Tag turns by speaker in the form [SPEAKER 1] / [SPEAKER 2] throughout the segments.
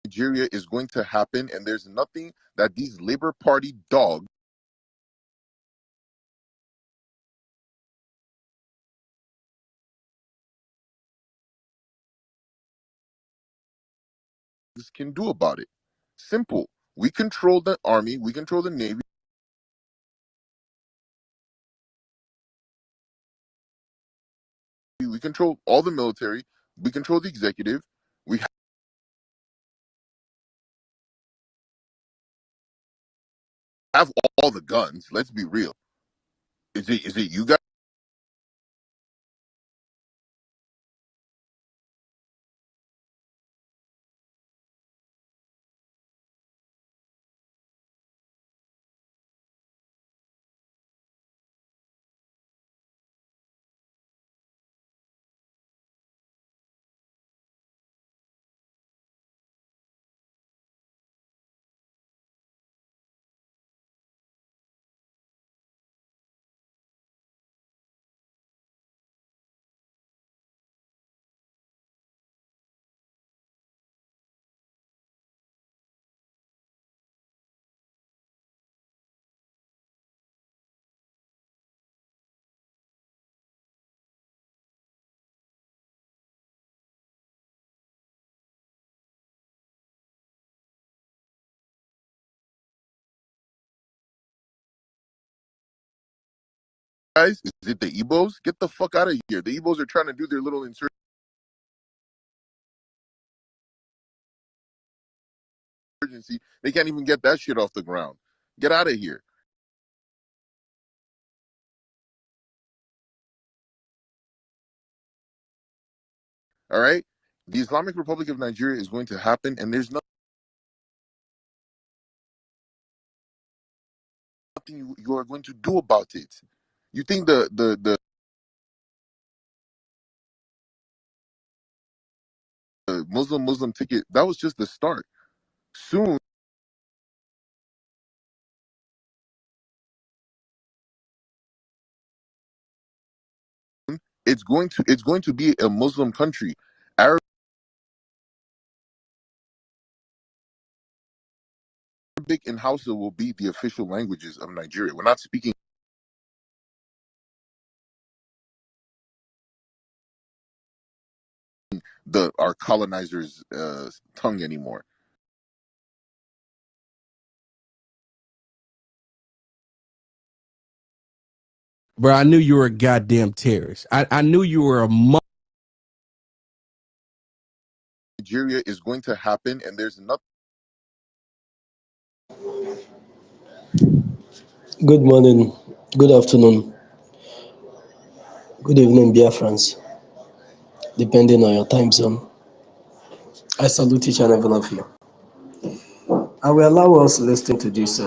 [SPEAKER 1] Nigeria is going to happen, and there's nothing that these Labour Party dogs can do about it. Simple. We control the army, we control the navy, we control all the military, we control the executive, we have all the guns. Let's be real. Is it you guys? Is it the Igbos? Get the fuck out of here. The Igbos are trying to do their little insurgency. They can't even get that shit off the ground. Get out of here. All right? The Islamic Republic of Nigeria is going to happen, and there's nothing you are going to do about it. You think the Muslim ticket, that was just the start. Soon it's going to be a Muslim country. Arabic and Hausa will be the official languages of Nigeria. We're not speaking our colonizers' tongue anymore.
[SPEAKER 2] Bro, I knew you were a goddamn terrorist. I knew you were a
[SPEAKER 1] Nigeria is going to happen, and there's nothing.
[SPEAKER 3] Good morning, good afternoon, good evening, Biafrans, depending on your time zone. I salute each and every one of you. I will allow us listening to this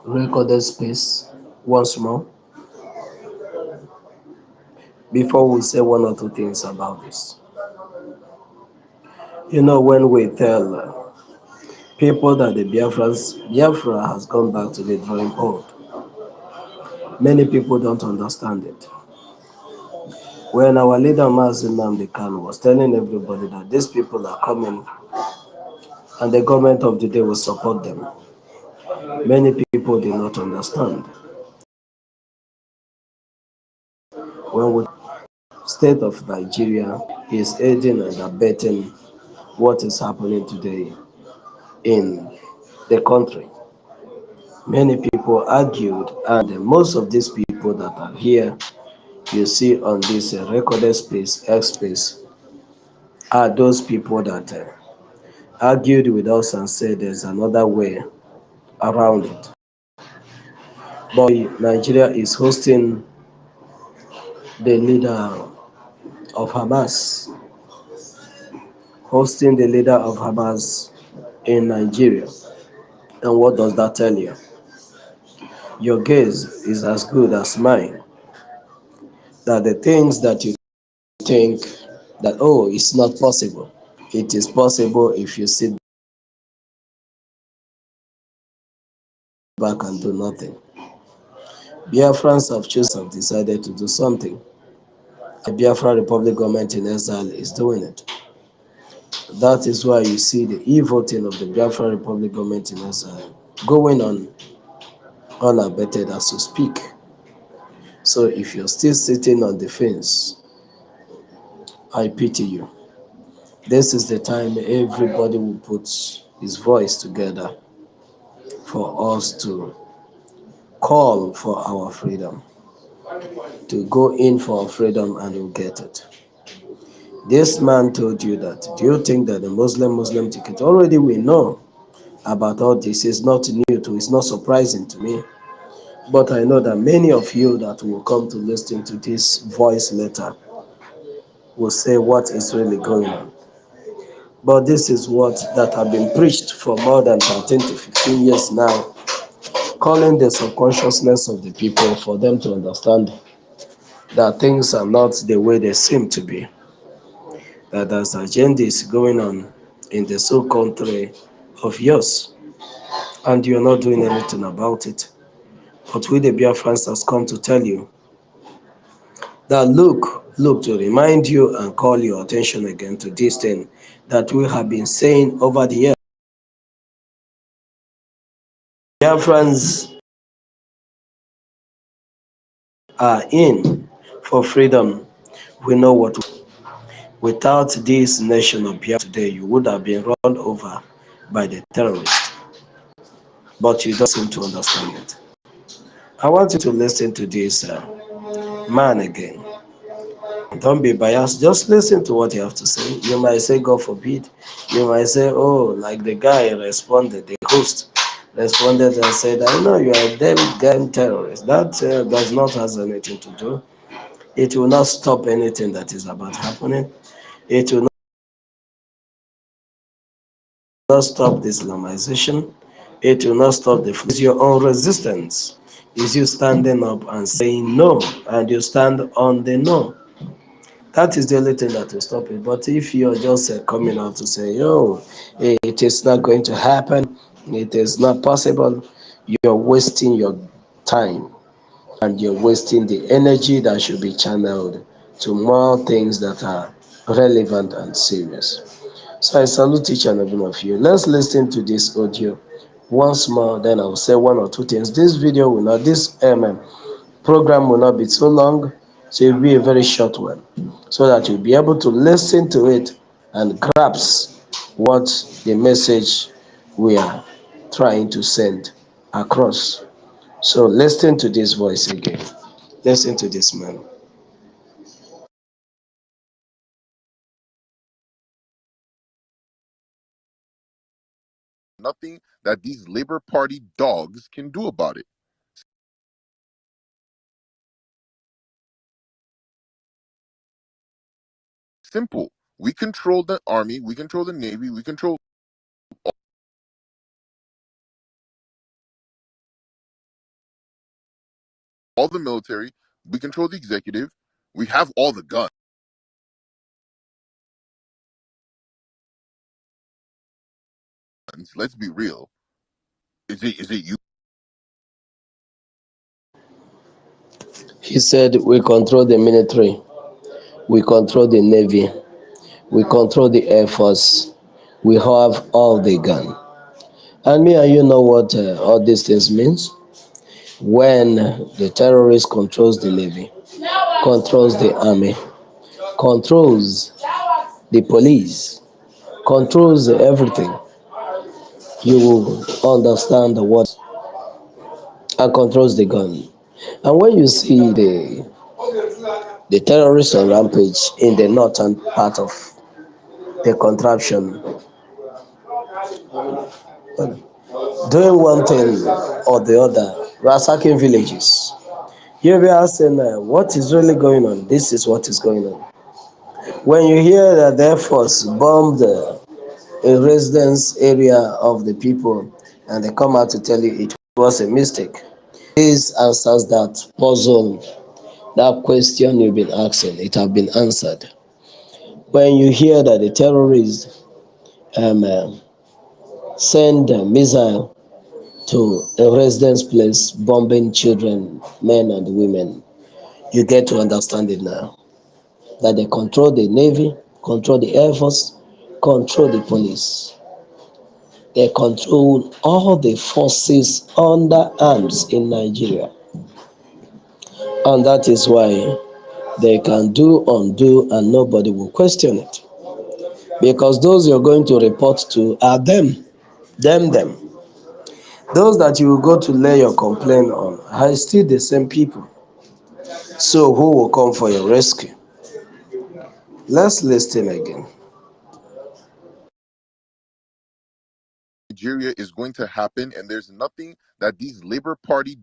[SPEAKER 3] recorded space once more before we say one or two things about this. You know, when we tell people that Biafra has gone back to the drawing board, many people don't understand it. When our leader Mazi Nnamdi Kanu was telling everybody that these people are coming and the government of the day will support them, many people did not understand. When we state of Nigeria is aiding and abetting what is happening today in the country. Many people argued, and most of these people that are here, you see on this recorded space, X space, are those people that argued with us and said there's another way around it. But Nigeria is hosting the leader of Hamas, in Nigeria. And what does that tell you? Your gaze is as good as mine. That the things that you think that, oh, it's not possible. It is possible if you sit back and do nothing. Biafrans have decided to do something. The Biafra Republic government in exile is doing it. That is why you see the e-voting of the Biafra Republic government in exile going on unabated as we speak. So if you're still sitting on the fence, I pity you. This is the time everybody will put his voice together for us to call for our freedom, to go in for our freedom and we'll get it. This man told you that. Do you think that the Muslim ticket already we know about all this is not new to, it's not surprising to me. But I know that many of you that will come to listen to this voice letter will say what is really going on. But this is what that have been preached for more than 13 to 15 years now, calling the subconsciousness of the people for them to understand that things are not the way they seem to be, that there's agendas going on in the so country of yours, and you're not doing anything about it. But we, the Biafrans, has come to tell you that look, to remind you and call your attention again to this thing that we have been saying over the years. Biafrans are in for freedom. We know what. Without this nation of Biafra today, you would have been run over by the terrorists. But you don't seem to understand it. I want you to listen to this man again. Don't be biased. Just listen to what you have to say. You might say, God forbid. You might say, oh, like the guy responded, the host responded and said, I know you are a damn terrorist. That does not have anything to do. It will not stop anything that is about happening. It will not stop the Islamization. It will not stop the. It's your own resistance. Is you standing up and saying no, and you stand on the no. That is the only thing that will stop it. But if you're just coming out to say, "Yo, it is not going to happen. It is not possible," you're wasting your time and you're wasting the energy that should be channeled to more things that are relevant and serious. So I salute each and every one of you. Let's listen to this audio once more. Then I'll say one or two things. This video will not. This program will not be too long, so it will be a very short one, so that you'll be able to listen to it and grasp what the message we are trying to send across. So listen to this voice again. Listen to this man.
[SPEAKER 1] Nothing that these Labor Party dogs can do about it. Simple. We control the army, we control the navy, we control all the military, we control the executive, we have all the guns. Let's be real. Is it you?
[SPEAKER 3] He said, we control the military, we control the navy, we control the air force, we have all the gun. And me and you know what all these things means. When the terrorist controls the navy, controls the army, controls the police, controls everything, you will understand what, and controls the gun. And when you see the terrorists on rampage in the northern part of the contraption, doing one thing or the other, ransacking villages, you'll be asking, what is really going on? This is what is going on. When you hear that the Air Force bombed a residence area of the people and they come out to tell you it was a mistake, this answers that puzzle, that question you've been asking. It have been answered. When you hear that the terrorists send a missile to a residence place, bombing children, men and women, you get to understand it now. That they control the Navy, control the Air Force, control the police. They control all the forces under arms in Nigeria. And that is why they can do, undo, and nobody will question it. Because those you're going to report to are them. Them. Those that you will go to lay your complaint on are still the same people. So who will come for your rescue? Let's listen again.
[SPEAKER 1] Nigeria is going to happen, and there's nothing that these Labour Party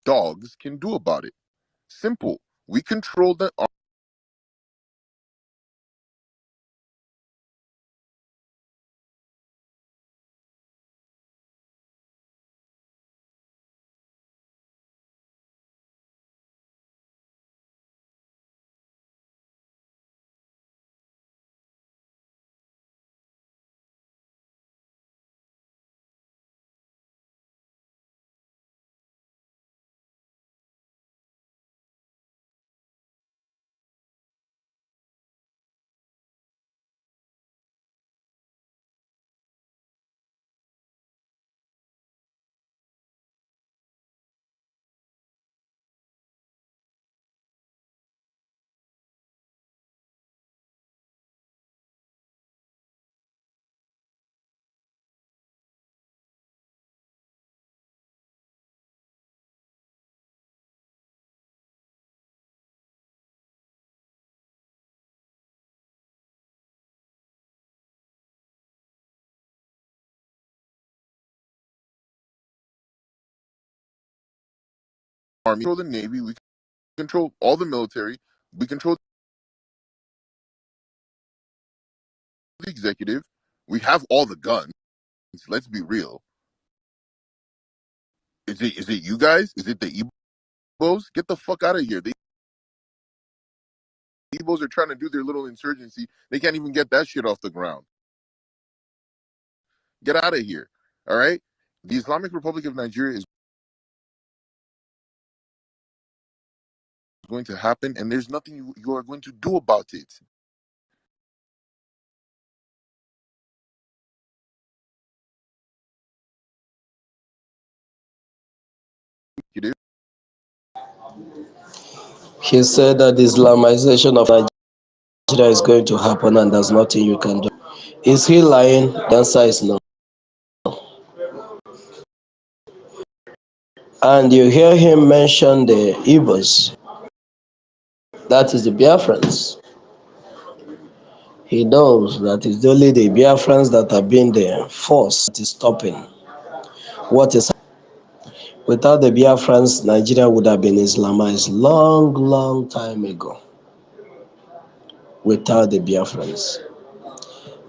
[SPEAKER 1] dogs can do about it. Simple. We control the army, control the navy, we control all the military, we control the executive, we have all the guns. Let's be real. Is it you guys? Is it the Igbos? Get the fuck out of here. The Igbos are trying to do their little insurgency. They can't even get that shit off the ground. Get out of here. All right? The Islamic Republic of Nigeria is going to happen, and there's nothing you are going to do about it.
[SPEAKER 3] He said that the Islamization of Nigeria is going to happen and there's nothing you can do. Is he lying? The answer is no. And you hear him mention the Igbos, that is the Biafrans. He knows that it's only the Biafrans that have been the force that is stopping what is happening. Without the Biafrans, Nigeria would have been Islamized long time ago. Without the Biafrans,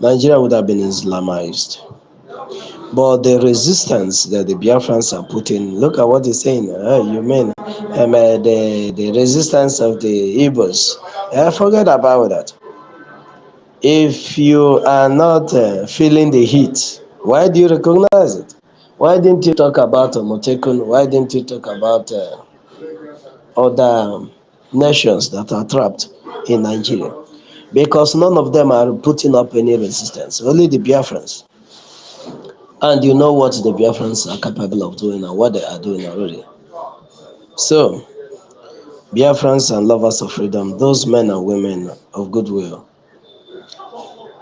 [SPEAKER 3] Nigeria would have been Islamized. But the resistance that the Biafrans are putting, look at what he's saying. You mean the resistance of the Igbos? Forget about that. If you are not feeling the heat, why do you recognize it? Why didn't you talk about Motekun? Why didn't you talk about other nations that are trapped in Nigeria? Because none of them are putting up any resistance, only the Biafrans. And you know what the Biafrans are capable of doing and what they are doing already. So, Biafrans and lovers of freedom, those men and women of goodwill,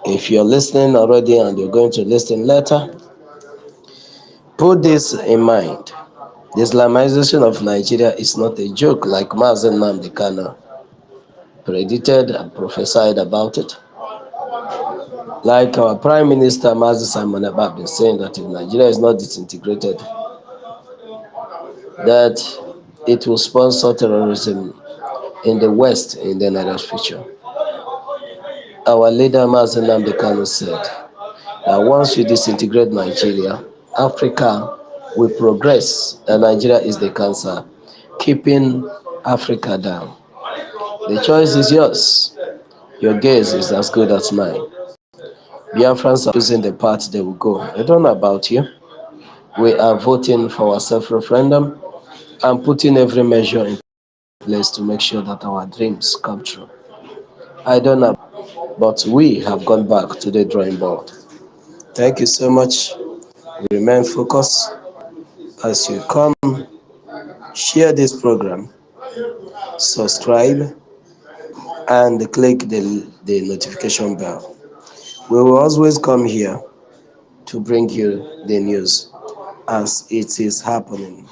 [SPEAKER 3] if you're listening already and you're going to listen later, put this in mind. The Islamization of Nigeria is not a joke like Mazen Namdekano predicted and prophesied about it. Like our Prime Minister Mazi Simon Abba been saying that if Nigeria is not disintegrated, that it will sponsor terrorism in the West in the near future. Our leader Mazi Namdekano said that once we disintegrate Nigeria, Africa will progress, and Nigeria is the cancer, keeping Africa down. The choice is yours. Your gaze is as good as mine. Biafrans are choosing the path they will go. I don't know about you. We are voting for our self-referendum and putting every measure in place to make sure that our dreams come true. I don't know, but we have gone back to the drawing board. Thank you so much. Remain focused as you come. Share this program, subscribe, and click the notification bell. We will always come here to bring you the news as it is happening.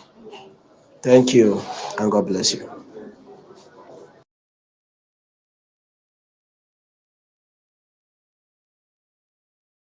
[SPEAKER 3] Thank you, and God bless you.